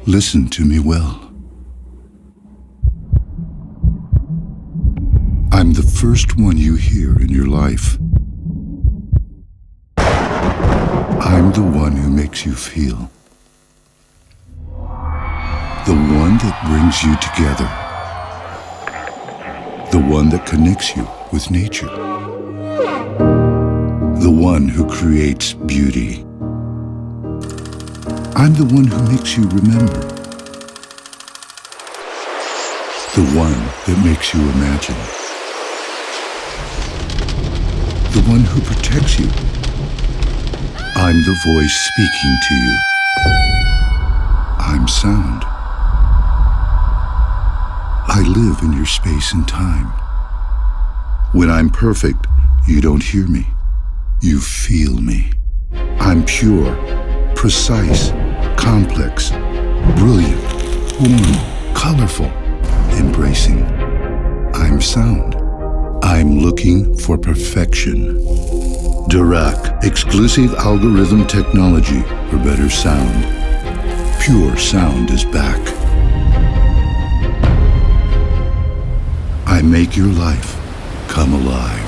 Listen to me well. I'm the first one you hear in your life. I'm the one who makes you feel. The one that brings you together. The one that connects you with nature. The one who creates beauty. I'm the one who makes you remember. The one that makes you imagine. The one who protects you. I'm the voice speaking to you. I'm sound. I live in your space and time. When I'm perfect, you don't hear me. You feel me. I'm pure, precise, complex, brilliant, warm, colorful, embracing. I'm sound. I'm looking for perfection. Dirac, exclusive algorithm technology for better sound. Pure sound is back. I make your life come alive.